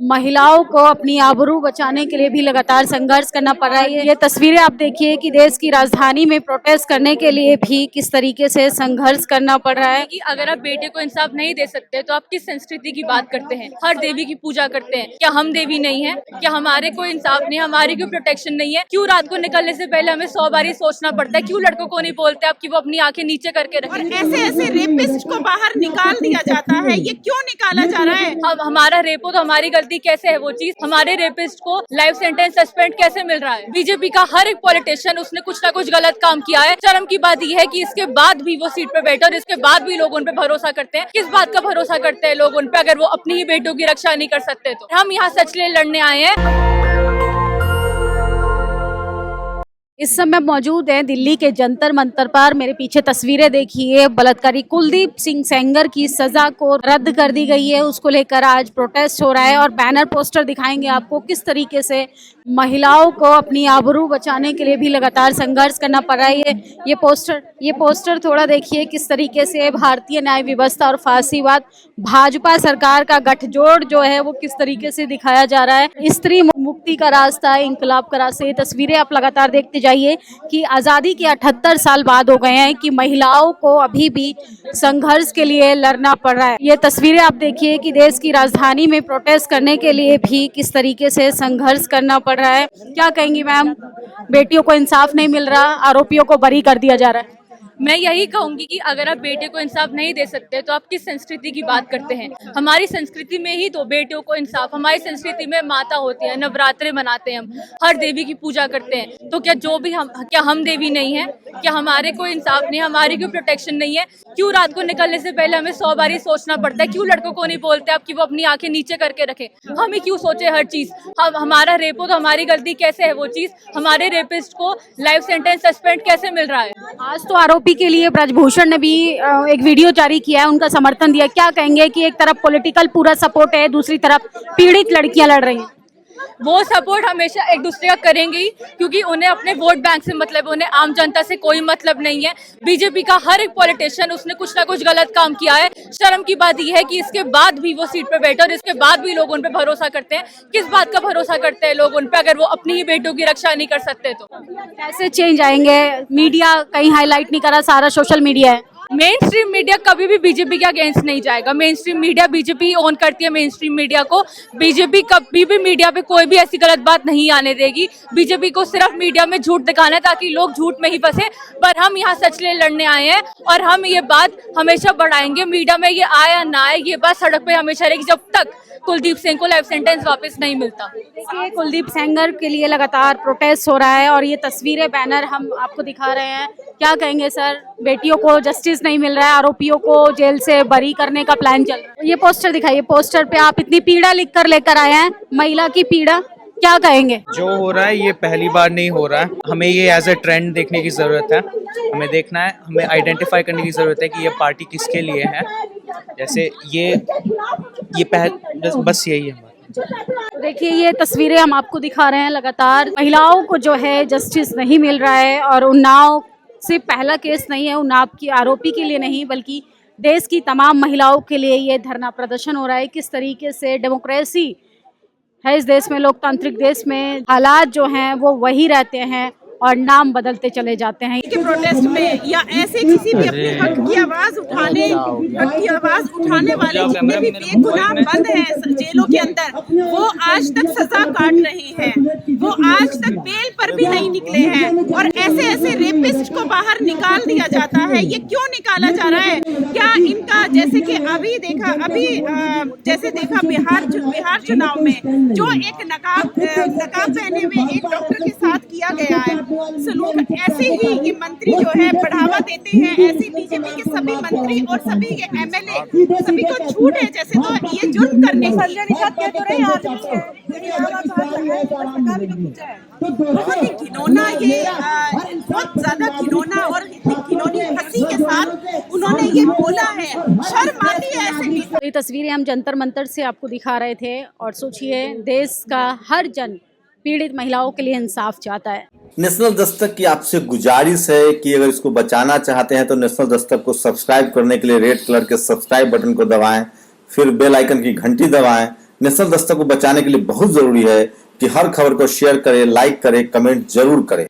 महिलाओं को अपनी आबरू बचाने के लिए भी लगातार संघर्ष करना पड़ रहा है। ये तस्वीरें आप देखिए कि देश की राजधानी में प्रोटेस्ट करने के लिए भी किस तरीके से संघर्ष करना पड़ रहा है। कि अगर आप बेटे को इंसाफ नहीं दे सकते तो आप किस संस्कृति की बात करते हैं? हर देवी की पूजा करते हैं, क्या हम देवी नहीं है? क्या हमारे कोई इंसाफ नहीं, हमारी कोई प्रोटेक्शन नहीं है? क्यों रात को निकलने से पहले हमें 100 बार सोचना पड़ता है? क्यों लड़कों को नहीं बोलते आप कि वो अपनी आंखें नीचे करके रखें? ऐसे ऐसे रेपिस्ट को बाहर निकाल दिया जाता है, ये क्यों निकाला जा रहा है? हमारा रेप हो तो हमारी गलती कैसे है? वो चीज हमारे रेपिस्ट को लाइफ सेंटेंस सस्पेंड कैसे मिल रहा है? बीजेपी का हर एक पॉलिटिशियन उसने कुछ ना कुछ गलत काम किया है। शर्म की बात यह है कि इसके बाद भी वो सीट पे बैठे और इसके बाद भी लोग उन पे भरोसा करते हैं। किस बात का भरोसा करते हैं लोग उन पे अगर वो अपनी ही बेटों की रक्षा नहीं कर सकते? तो हम यहाँ सच लिए लड़ने आए हैं। इस समय मौजूद है दिल्ली के जंतर मंतर पर। मेरे पीछे तस्वीरें देखिए, बलात्कारी कुलदीप सिंह सेंगर की सजा को रद्द कर दी गई है, उसको लेकर आज प्रोटेस्ट हो रहा है और बैनर पोस्टर दिखाएंगे आपको किस तरीके से महिलाओं को अपनी आबरू बचाने के लिए भी लगातार संघर्ष करना पड़ रहा है। ये पोस्टर थोड़ा देखिए किस तरीके से भारतीय न्याय व्यवस्था और फांसीवाद भाजपा सरकार का गठजोड़ जो है वो किस तरीके से दिखाया जा रहा है। स्त्री मुक्ति का रास्ता है, इंकलाब का रास्ता। ये तस्वीरें आप लगातार देखते जाइए कि आज़ादी के 78 साल बाद हो गए हैं कि महिलाओं को अभी भी संघर्ष के लिए लड़ना पड़ रहा है। ये तस्वीरें आप देखिए कि देश की राजधानी में प्रोटेस्ट करने के लिए भी किस तरीके से संघर्ष करना पड़ रहा है। क्या कहेंगी मैम? बेटियों को इंसाफ नहीं मिल रहा, आरोपियों को बरी कर दिया जा रहा है। मैं यही कहूंगी कि अगर आप बेटे को इंसाफ नहीं दे सकते तो आप किस संस्कृति की बात करते हैं? हमारी संस्कृति में ही तो बेटियों को इंसाफ, हमारी संस्कृति में माता होती है, नवरात्रे मनाते हैं, हम हर देवी की पूजा करते हैं। तो क्या हम देवी नहीं है? क्या हमारे कोई इंसाफ नहीं, हमारी कोई प्रोटेक्शन नहीं है? क्यों रात को निकलने से पहले हमें 100 बार सोचना पड़ता है? क्यों लड़कों को नहीं बोलते आप कि वो अपनी आंखें नीचे करके रखें? हम ही क्यों सोचे हर चीज? हमारा रेप हो तो हमारी गलती कैसे है? वो चीज हमारे रेपिस्ट को लाइफ सेंटेंस सस्पेंड कैसे मिल रहा है? आज तो आरोपी के लिए ब्रजभूषण ने भी एक वीडियो जारी किया है, उनका समर्थन दिया। क्या कहेंगे कि एक तरफ पॉलिटिकल पूरा सपोर्ट है, दूसरी तरफ पीड़ित लड़कियां लड़ रही हैं। वो सपोर्ट हमेशा एक दूसरे का करेंगे ही, क्योंकि उन्हें अपने वोट बैंक से मतलब, उन्हें आम जनता से कोई मतलब नहीं है। बीजेपी का हर एक पॉलिटिशियन उसने कुछ ना कुछ गलत काम किया है। शर्म की बात यह है कि इसके बाद भी वो सीट पे बैठे और इसके बाद भी लोग उन पे भरोसा करते हैं। किस बात का भरोसा करते हैं लोग उन पे अगर वो अपनी ही बेटों की रक्षा नहीं कर सकते? तो कैसे चेंज आएंगे? मीडिया कहीं हाईलाइट नहीं करा, सारा सोशल मीडिया है। मेन स्ट्रीम मीडिया कभी भी बीजेपी के अगेंस्ट नहीं जाएगा। Main stream media BJP own करती है। मेन स्ट्रीम मीडिया को बीजेपी कभी भी मीडिया पे कोई भी ऐसी गलत बात नहीं आने देगी। बीजेपी को सिर्फ मीडिया में झूठ दिखाना है ताकि लोग झूठ में ही फंसे। पर हम यहाँ सच लिए लड़ने आए हैं और हम ये बात हमेशा बढ़ाएंगे। मीडिया में ये आए या ना आए, ये बात सड़क पे हमेशा रहेगी जब तक कुलदीप सिंह को लाइफ सेंटेंस वापस नहीं मिलता। देखिए, कुलदीप सेंगर के लिए लगातार प्रोटेस्ट हो रहा है और ये तस्वीरें, बैनर हम आपको दिखा रहे हैं। क्या कहेंगे सर? बेटियों को जस्टिस नहीं मिल रहा है, आरोपियों को जेल से बरी करने का प्लान चल रहा है। ये पोस्टर दिखाइए, पोस्टर पे आप इतनी पीड़ा लिख कर लेकर आए हैं, महिला की पीड़ा। क्या कहेंगे? जो हो रहा है ये पहली बार नहीं हो रहा है। हमें ये एज ए ट्रेंड देखने की जरूरत है। हमें देखना है, हमें आइडेंटिफाई करने की जरूरत है कि ये पार्टी किसके लिए है। जैसे बस यही है। देखिए, ये तस्वीरें हम आपको दिखा रहे हैं। लगातार महिलाओं को जो है जस्टिस नहीं मिल रहा है और उन्नाव से पहला केस नहीं है, उन्नाव की आरोपी के लिए नहीं बल्कि देश की तमाम महिलाओं के लिए ये धरना प्रदर्शन हो रहा है। किस तरीके से डेमोक्रेसी है इस देश में, लोकतांत्रिक देश में हालात जो हैं वो वही रहते हैं और नाम बदलते चले जाते हैं। के प्रोटेस्ट में या ऐसे किसी भी अपने हक की आवाज उठाने वाले जितने भी बेगुनाह बंद हैं जेलों के अंदर, वो आज तक सजा काट रहे हैं, वो आज तक बेल पर भी नहीं निकले हैं। और ऐसे ऐसे रेपिस्ट को बाहर निकाल दिया जाता है, ये क्यों निकाला जा रहा है? क्या इनका जैसे कि जैसे देखा बिहार चुनाव में जो एक नकाब पहने हुए एक डॉक्टर के साथ किया गया है सलूक, ऐसे ही ये मंत्री जो है बढ़ावा देते हैं। ऐसे बीजेपी के सभी मंत्री और सभी ये एमएलए सभी को छूट है जैसे, तो ये जुर्म करने बहुत ही घिनौना, ये बहुत ज्यादा घिनौना और इतनी घिनौनी हंसी के साथ उन्होंने ये बोला है। शर्म आती है ऐसे। ये तस्वीरें हम जंतर मंतर से आपको दिखा रहे थे और सोचिए, देश का हर जन पीड़ित महिलाओं के लिए इंसाफ चाहता है। नेशनल दस्तक की आपसे गुजारिश है कि अगर इसको बचाना चाहते हैं तो नेशनल दस्तक को सब्सक्राइब करने के लिए रेड कलर के सब्सक्राइब बटन को दबाएं, फिर बेल आइकन की घंटी दबाएं नेशनल दस्तक को बचाने के लिए बहुत जरूरी है कि हर खबर को शेयर करें, लाइक करें, कमेंट जरूर करें।